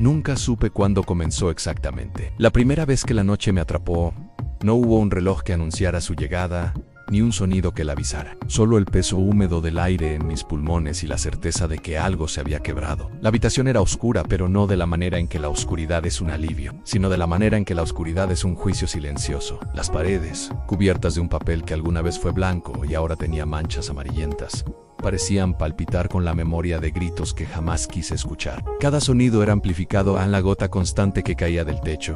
Nunca supe cuándo comenzó exactamente. La primera vez que la noche me atrapó, no hubo un reloj que anunciara su llegada, ni un sonido que la avisara. Solo el peso húmedo del aire en mis pulmones y la certeza de que algo se había quebrado. La habitación era oscura, pero no de la manera en que la oscuridad es un alivio, sino de la manera en que la oscuridad es un juicio silencioso. Las paredes, cubiertas de un papel que alguna vez fue blanco y ahora tenía manchas amarillentas, parecían palpitar con la memoria de gritos que jamás quise escuchar. Cada sonido era amplificado en la gota constante que caía del techo,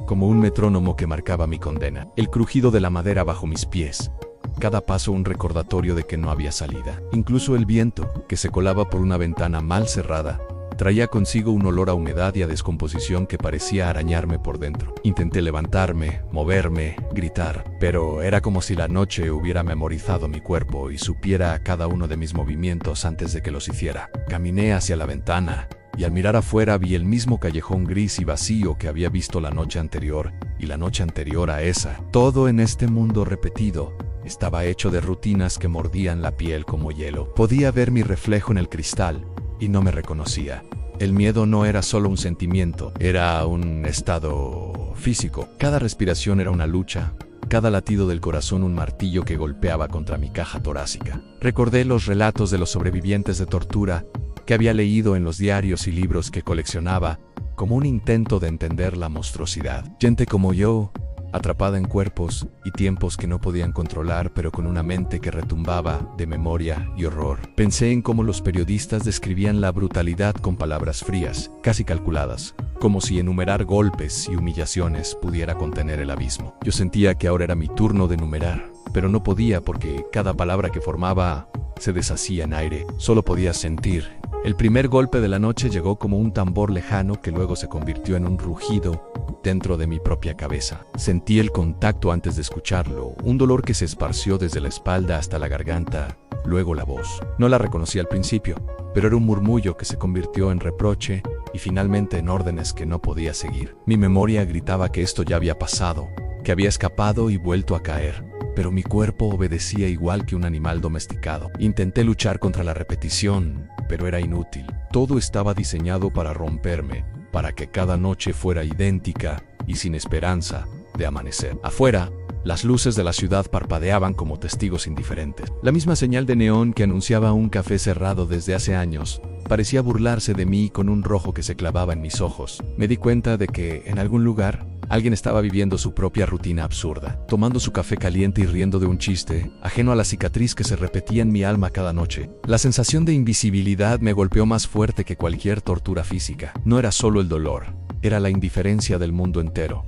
como un metrónomo que marcaba mi condena. El crujido de la madera bajo mis pies, cada paso un recordatorio de que no había salida. Incluso el viento, que se colaba por una ventana mal cerrada, traía consigo un olor a humedad y a descomposición que parecía arañarme por dentro. Intenté levantarme, moverme, gritar, pero era como si la noche hubiera memorizado mi cuerpo y supiera cada uno de mis movimientos antes de que los hiciera. Caminé hacia la ventana, y al mirar afuera vi el mismo callejón gris y vacío que había visto la noche anterior, y la noche anterior a esa. Todo en este mundo repetido estaba hecho de rutinas que mordían la piel como hielo. Podía ver mi reflejo en el cristal, y no me reconocía. El miedo no era solo un sentimiento, era un estado físico. Cada respiración era una lucha, cada latido del corazón un martillo que golpeaba contra mi caja torácica. Recordé los relatos de los sobrevivientes de tortura que había leído en los diarios y libros que coleccionaba, como un intento de entender la monstruosidad. Gente como yo, atrapada en cuerpos y tiempos que no podían controlar, pero con una mente que retumbaba de memoria y horror. Pensé en cómo los periodistas describían la brutalidad con palabras frías, casi calculadas, como si enumerar golpes y humillaciones pudiera contener el abismo. Yo sentía que ahora era mi turno de enumerar, pero no podía porque cada palabra que formaba se deshacía en aire. Solo podía sentir. El primer golpe de la noche llegó como un tambor lejano que luego se convirtió en un rugido dentro de mi propia cabeza. Sentí el contacto antes de escucharlo, un dolor que se esparció desde la espalda hasta la garganta, luego la voz. No la reconocí al principio, pero era un murmullo que se convirtió en reproche y finalmente en órdenes que no podía seguir. Mi memoria gritaba que esto ya había pasado, que había escapado y vuelto a caer, pero mi cuerpo obedecía igual que un animal domesticado. Intenté luchar contra la repetición, pero era inútil. Todo estaba diseñado para romperme, para que cada noche fuera idéntica y sin esperanza de amanecer. Afuera, las luces de la ciudad parpadeaban como testigos indiferentes. La misma señal de neón que anunciaba un café cerrado desde hace años parecía burlarse de mí con un rojo que se clavaba en mis ojos. Me di cuenta de que, en algún lugar, alguien estaba viviendo su propia rutina absurda, tomando su café caliente y riendo de un chiste, ajeno a la cicatriz que se repetía en mi alma cada noche. La sensación de invisibilidad me golpeó más fuerte que cualquier tortura física. No era solo el dolor, era la indiferencia del mundo entero.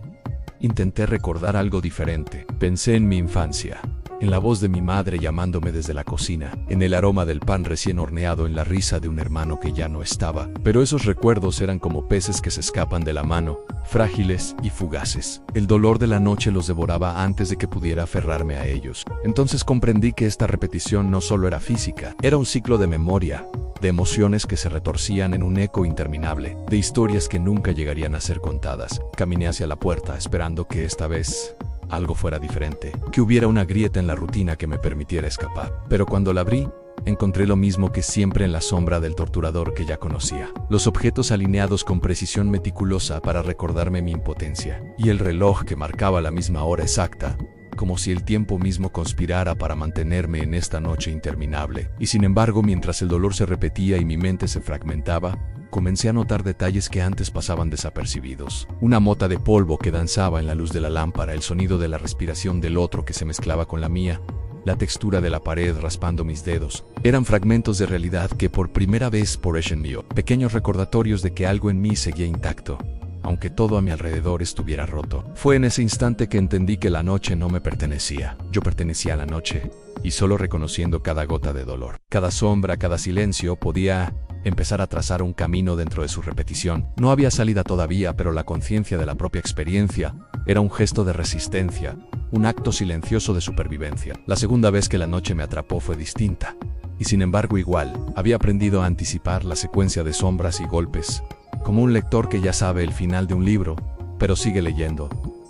Intenté recordar algo diferente. Pensé en mi infancia, en la voz de mi madre llamándome desde la cocina, en el aroma del pan recién horneado, en la risa de un hermano que ya no estaba. Pero esos recuerdos eran como peces que se escapan de la mano, frágiles y fugaces. El dolor de la noche los devoraba antes de que pudiera aferrarme a ellos. Entonces comprendí que esta repetición no solo era física, era un ciclo de memoria, de emociones que se retorcían en un eco interminable, de historias que nunca llegarían a ser contadas. Caminé hacia la puerta, esperando que esta vez algo fuera diferente, que hubiera una grieta en la rutina que me permitiera escapar. Pero cuando la abrí, encontré lo mismo que siempre en la sombra del torturador que ya conocía. Los objetos alineados con precisión meticulosa para recordarme mi impotencia, y el reloj que marcaba la misma hora exacta, como si el tiempo mismo conspirara para mantenerme en esta noche interminable. Y sin embargo, mientras el dolor se repetía y mi mente se fragmentaba, comencé a notar detalles que antes pasaban desapercibidos. Una mota de polvo que danzaba en la luz de la lámpara, el sonido de la respiración del otro que se mezclaba con la mía, la textura de la pared raspando mis dedos. Eran fragmentos de realidad que por primera vez por en mí, pequeños recordatorios de que algo en mí seguía intacto, aunque todo a mi alrededor estuviera roto. Fue en ese instante que entendí que la noche no me pertenecía. Yo pertenecía a la noche, y solo reconociendo cada gota de dolor, cada sombra, cada silencio, podía empezar a trazar un camino dentro de su repetición. No había salida todavía, pero la conciencia de la propia experiencia era un gesto de resistencia, un acto silencioso de supervivencia. La segunda vez que la noche me atrapó fue distinta, y sin embargo igual. Había aprendido a anticipar la secuencia de sombras y golpes, como un lector que ya sabe el final de un libro, pero sigue leyendo,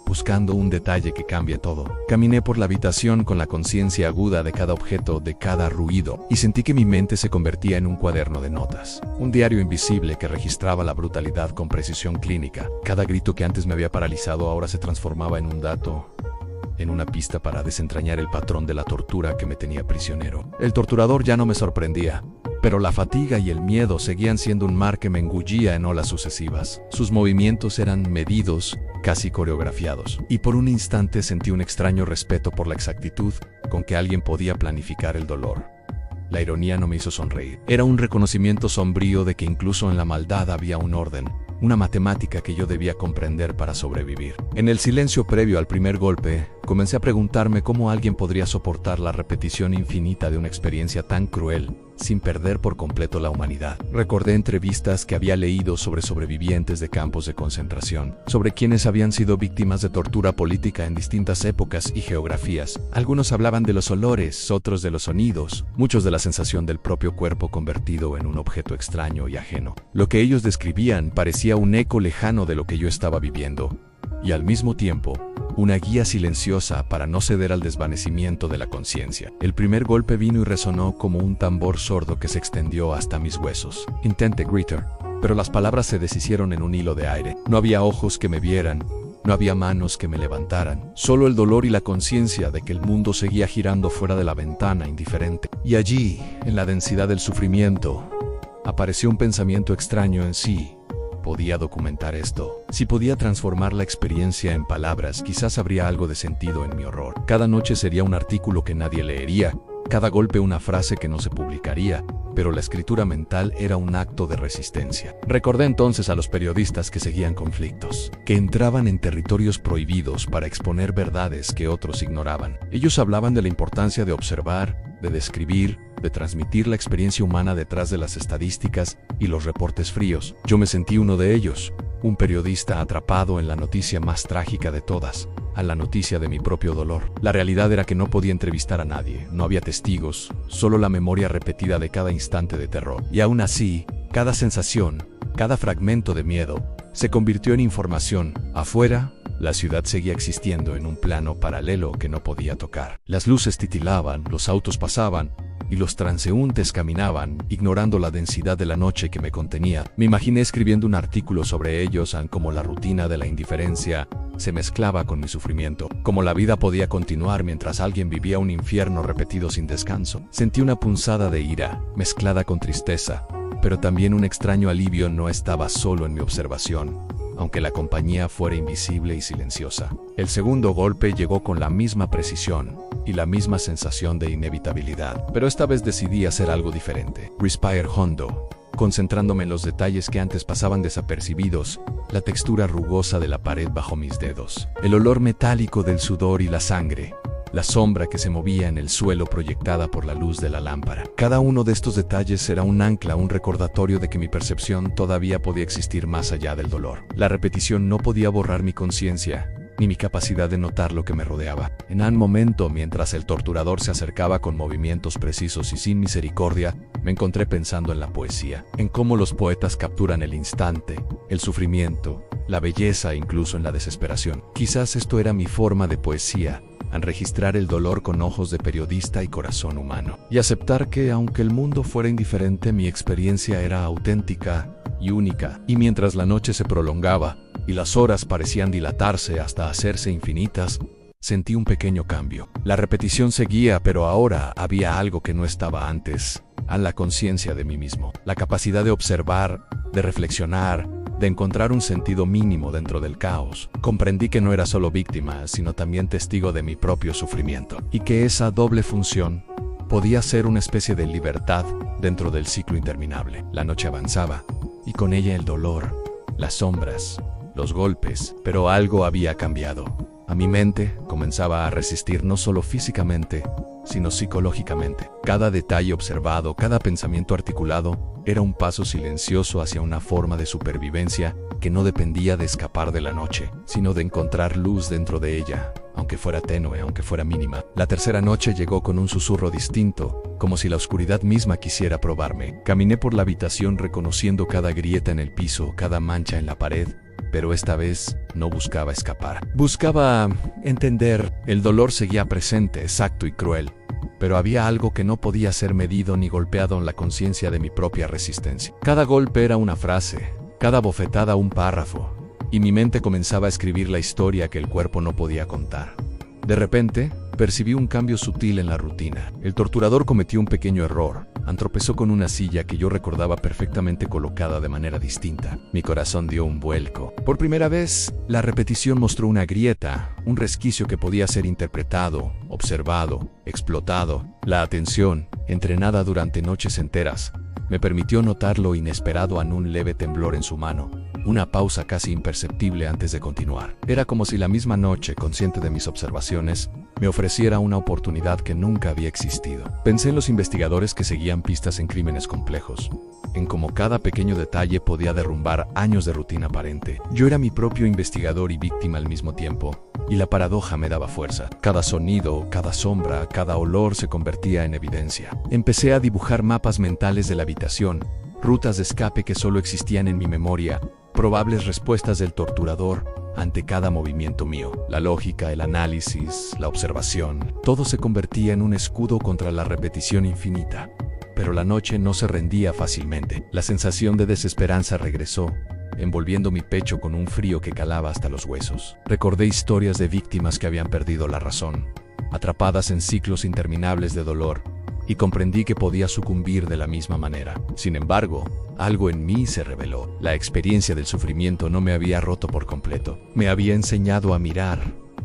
buscando un detalle que cambie todo. Caminé por la habitación con la conciencia aguda de cada objeto, de cada ruido, y sentí que mi mente se convertía en un cuaderno de notas. Un diario invisible que registraba la brutalidad con precisión clínica. Cada grito que antes me había paralizado ahora se transformaba en un dato, en una pista para desentrañar el patrón de la tortura que me tenía prisionero. El torturador ya no me sorprendía, pero la fatiga y el miedo seguían siendo un mar que me engullía en olas sucesivas. Sus movimientos eran medidos, casi coreografiados, y por un instante sentí un extraño respeto por la exactitud con que alguien podía planificar el dolor. La ironía no me hizo sonreír. Era un reconocimiento sombrío de que incluso en la maldad había un orden, una matemática que yo debía comprender para sobrevivir. En el silencio previo al primer golpe, comencé a preguntarme cómo alguien podría soportar la repetición infinita de una experiencia tan cruel, sin perder por completo la humanidad. Recordé entrevistas que había leído sobre sobrevivientes de campos de concentración, sobre quienes habían sido víctimas de tortura política en distintas épocas y geografías. Algunos hablaban de los olores, otros de los sonidos, muchos de la sensación del propio cuerpo convertido en un objeto extraño y ajeno. Lo que ellos describían parecía un eco lejano de lo que yo estaba viviendo, y al mismo tiempo, una guía silenciosa para no ceder al desvanecimiento de la conciencia. El primer golpe vino y resonó como un tambor sordo que se extendió hasta mis huesos. Intenté gritar, pero las palabras se deshicieron en un hilo de aire. No había ojos que me vieran, no había manos que me levantaran, solo el dolor y la conciencia de que el mundo seguía girando fuera de la ventana indiferente. Y allí, en la densidad del sufrimiento, apareció un pensamiento extraño en sí. Podía documentar esto. Si podía transformar la experiencia en palabras, quizás habría algo de sentido en mi horror. Cada noche sería un artículo que nadie leería, cada golpe una frase que no se publicaría, pero la escritura mental era un acto de resistencia. Recordé entonces a los periodistas que seguían conflictos, que entraban en territorios prohibidos para exponer verdades que otros ignoraban. Ellos hablaban de la importancia de observar, de describir, de transmitir la experiencia humana detrás de las estadísticas y los reportes fríos. Yo me sentí uno de ellos, un periodista atrapado en la noticia más trágica de todas, a la noticia de mi propio dolor. La realidad era que no podía entrevistar a nadie, no había testigos, solo la memoria repetida de cada instante de terror. Y aún así, cada sensación, cada fragmento de miedo, se convirtió en información. Afuera, la ciudad seguía existiendo en un plano paralelo que no podía tocar. Las luces titilaban, los autos pasaban, y los transeúntes caminaban, ignorando la densidad de la noche que me contenía. Me imaginé escribiendo un artículo sobre ellos, como la rutina de la indiferencia se mezclaba con mi sufrimiento, como la vida podía continuar mientras alguien vivía un infierno repetido sin descanso. Sentí una punzada de ira, mezclada con tristeza, pero también un extraño alivio. No estaba solo en mi observación, aunque la compañía fuera invisible y silenciosa. El segundo golpe llegó con la misma precisión y la misma sensación de inevitabilidad, pero esta vez decidí hacer algo diferente. Respire hondo, concentrándome en los detalles que antes pasaban desapercibidos, la textura rugosa de la pared bajo mis dedos, el olor metálico del sudor y la sangre, la sombra que se movía en el suelo proyectada por la luz de la lámpara. Cada uno de estos detalles era un ancla, un recordatorio de que mi percepción todavía podía existir más allá del dolor. La repetición no podía borrar mi conciencia, ni mi capacidad de notar lo que me rodeaba. En un momento, mientras el torturador se acercaba con movimientos precisos y sin misericordia, me encontré pensando en la poesía, en cómo los poetas capturan el instante, el sufrimiento, la belleza e incluso en la desesperación. Quizás esto era mi forma de poesía, al registrar el dolor con ojos de periodista y corazón humano. Y aceptar que, aunque el mundo fuera indiferente, mi experiencia era auténtica y única. Y mientras la noche se prolongaba, y las horas parecían dilatarse hasta hacerse infinitas, sentí un pequeño cambio. La repetición seguía, pero ahora había algo que no estaba antes, a la conciencia de mí mismo. La capacidad de observar, de reflexionar, de encontrar un sentido mínimo dentro del caos. Comprendí que no era solo víctima, sino también testigo de mi propio sufrimiento, y que esa doble función podía ser una especie de libertad dentro del ciclo interminable. La noche avanzaba, y con ella el dolor, las sombras, los golpes, pero algo había cambiado. A mi mente comenzaba a resistir no solo físicamente, sino psicológicamente. Cada detalle observado, cada pensamiento articulado, era un paso silencioso hacia una forma de supervivencia que no dependía de escapar de la noche, sino de encontrar luz dentro de ella, aunque fuera tenue, aunque fuera mínima. La tercera noche llegó con un susurro distinto, como si la oscuridad misma quisiera probarme. Caminé por la habitación reconociendo cada grieta en el piso, cada mancha en la pared, pero esta vez no buscaba escapar. Buscaba entender. El dolor seguía presente, exacto y cruel, pero había algo que no podía ser medido ni golpeado en la conciencia de mi propia resistencia. Cada golpe era una frase, cada bofetada un párrafo, y mi mente comenzaba a escribir la historia que el cuerpo no podía contar. De repente, percibí un cambio sutil en la rutina. El torturador cometió un pequeño error. Tropezó con una silla que yo recordaba perfectamente colocada de manera distinta. Mi corazón dio un vuelco. Por primera vez, la repetición mostró una grieta, un resquicio que podía ser interpretado, observado, explotado. La atención, entrenada durante noches enteras, me permitió notar lo inesperado en un leve temblor en su mano, una pausa casi imperceptible antes de continuar. Era como si la misma noche, consciente de mis observaciones, me ofreciera una oportunidad que nunca había existido. Pensé en los investigadores que seguían pistas en crímenes complejos, en cómo cada pequeño detalle podía derrumbar años de rutina aparente. Yo era mi propio investigador y víctima al mismo tiempo, y la paradoja me daba fuerza. Cada sonido, cada sombra, cada olor se convertía en evidencia. Empecé a dibujar mapas mentales de la habitación, rutas de escape que solo existían en mi memoria, probables respuestas del torturador ante cada movimiento mío. La lógica, el análisis, la observación, todo se convertía en un escudo contra la repetición infinita. Pero la noche no se rendía fácilmente. La sensación de desesperanza regresó, envolviendo mi pecho con un frío que calaba hasta los huesos. Recordé historias de víctimas que habían perdido la razón, atrapadas en ciclos interminables de dolor, y comprendí que podía sucumbir de la misma manera. Sin embargo, algo en mí se reveló. La experiencia del sufrimiento no me había roto por completo. Me había enseñado a mirar,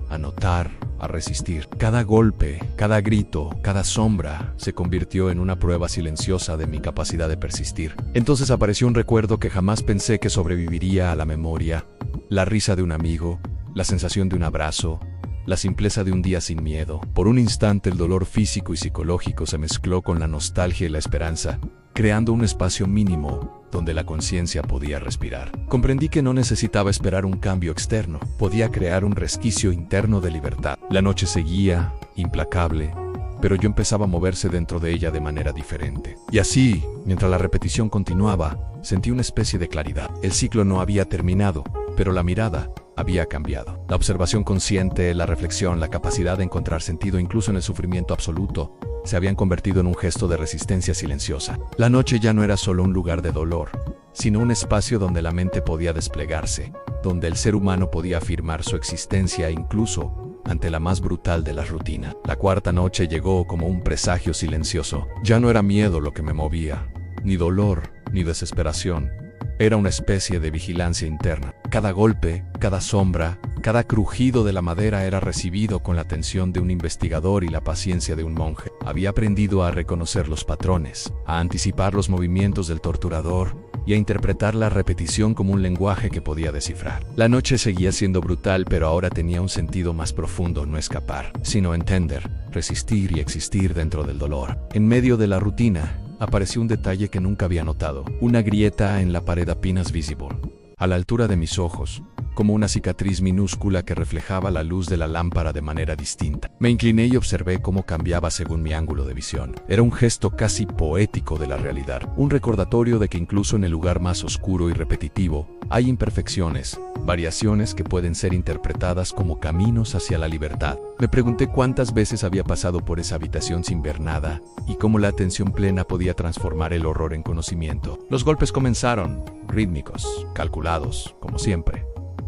a notar, a resistir. Cada golpe, cada grito, cada sombra se convirtió en una prueba silenciosa de mi capacidad de persistir. Entonces apareció un recuerdo que jamás pensé que sobreviviría a la memoria. La risa de un amigo, la sensación de un abrazo, la simpleza de un día sin miedo. Por un instante el dolor físico y psicológico se mezcló con la nostalgia y la esperanza, creando un espacio mínimo donde la conciencia podía respirar. Comprendí que no necesitaba esperar un cambio externo, podía crear un resquicio interno de libertad. La noche seguía, implacable, pero yo empezaba a moverse dentro de ella de manera diferente. Y así, mientras la repetición continuaba, sentí una especie de claridad. El ciclo no había terminado, pero la mirada había cambiado. La observación consciente, la reflexión, la capacidad de encontrar sentido incluso en el sufrimiento absoluto, se habían convertido en un gesto de resistencia silenciosa. La noche ya no era solo un lugar de dolor, sino un espacio donde la mente podía desplegarse, donde el ser humano podía afirmar su existencia incluso ante la más brutal de las rutinas. La cuarta noche llegó como un presagio silencioso. Ya no era miedo lo que me movía, ni dolor, ni desesperación. Era una especie de vigilancia interna. Cada golpe, cada sombra, cada crujido de la madera era recibido con la atención de un investigador y la paciencia de un monje. Había aprendido a reconocer los patrones, a anticipar los movimientos del torturador y a interpretar la repetición como un lenguaje que podía descifrar. La noche seguía siendo brutal, pero ahora tenía un sentido más profundo: no escapar, sino entender, resistir y existir dentro del dolor. En medio de la rutina, apareció un detalle que nunca había notado: una grieta en la pared apenas visible, a la altura de mis ojos, como una cicatriz minúscula que reflejaba la luz de la lámpara de manera distinta. Me incliné y observé cómo cambiaba según mi ángulo de visión. Era un gesto casi poético de la realidad, un recordatorio de que incluso en el lugar más oscuro y repetitivo, hay imperfecciones, variaciones que pueden ser interpretadas como caminos hacia la libertad. Me pregunté cuántas veces había pasado por esa habitación sin ver nada, y cómo la atención plena podía transformar el horror en conocimiento. Los golpes comenzaron, rítmicos, calculados, como siempre.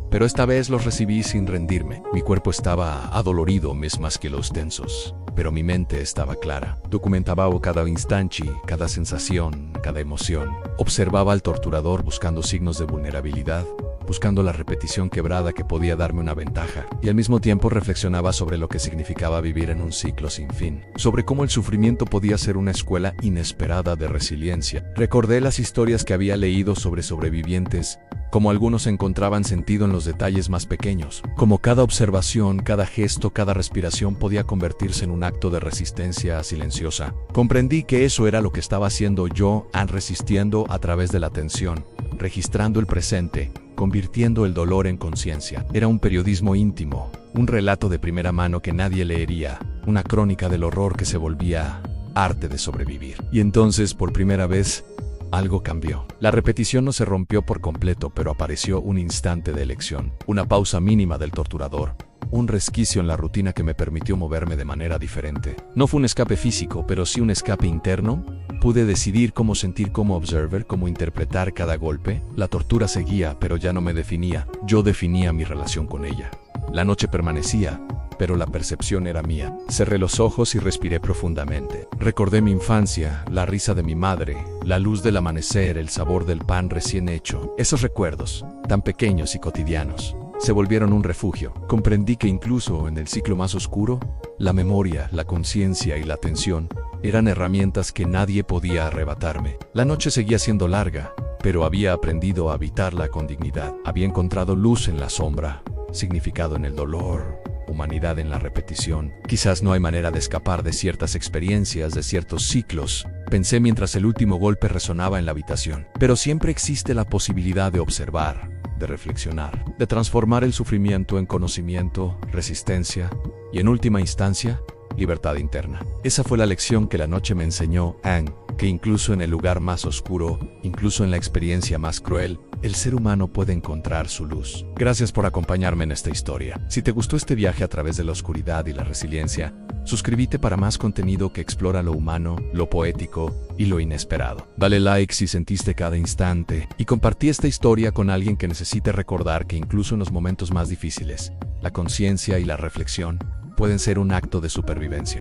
Pero esta vez los recibí sin rendirme. Mi cuerpo estaba adolorido, más que los tensos, pero mi mente estaba clara. Documentaba cada instante, cada sensación, cada emoción. Observaba al torturador buscando signos de vulnerabilidad, buscando la repetición quebrada que podía darme una ventaja, y al mismo tiempo reflexionaba sobre lo que significaba vivir en un ciclo sin fin, sobre cómo el sufrimiento podía ser una escuela inesperada de resiliencia. Recordé las historias que había leído sobre sobrevivientes, como algunos encontraban sentido en los detalles más pequeños, como cada observación, cada gesto, cada respiración podía convertirse en un acto de resistencia silenciosa. Comprendí que eso era lo que estaba haciendo yo, resistiendo a través de la atención, registrando el presente, convirtiendo el dolor en conciencia. Era un periodismo íntimo, un relato de primera mano que nadie leería, una crónica del horror que se volvía arte de sobrevivir. Y entonces, por primera vez, algo cambió. La repetición no se rompió por completo, pero apareció un instante de elección, una pausa mínima del torturador, un resquicio en la rutina que me permitió moverme de manera diferente. No fue un escape físico, pero sí un escape interno. Pude decidir cómo sentir como observer, cómo interpretar cada golpe. La tortura seguía, pero ya no me definía. Yo definía mi relación con ella. La noche permanecía, pero la percepción era mía. Cerré los ojos y respiré profundamente. Recordé mi infancia, la risa de mi madre, la luz del amanecer, el sabor del pan recién hecho. Esos recuerdos, tan pequeños y cotidianos, se volvieron un refugio. Comprendí que incluso en el ciclo más oscuro, la memoria, la conciencia y la atención eran herramientas que nadie podía arrebatarme. La noche seguía siendo larga, pero había aprendido a habitarla con dignidad. Había encontrado luz en la sombra, significado en el dolor, humanidad en la repetición. Quizás no hay manera de escapar de ciertas experiencias, de ciertos ciclos, pensé mientras el último golpe resonaba en la habitación. Pero siempre existe la posibilidad de observar, de reflexionar, de transformar el sufrimiento en conocimiento, resistencia y, en última instancia, libertad interna. Esa fue la lección que la noche me enseñó, Anne, que incluso en el lugar más oscuro, incluso en la experiencia más cruel, el ser humano puede encontrar su luz. Gracias por acompañarme en esta historia. Si te gustó este viaje a través de la oscuridad y la resiliencia, suscríbete para más contenido que explora lo humano, lo poético y lo inesperado. Dale like si sentiste cada instante y compartí esta historia con alguien que necesite recordar que incluso en los momentos más difíciles, la conciencia y la reflexión pueden ser un acto de supervivencia.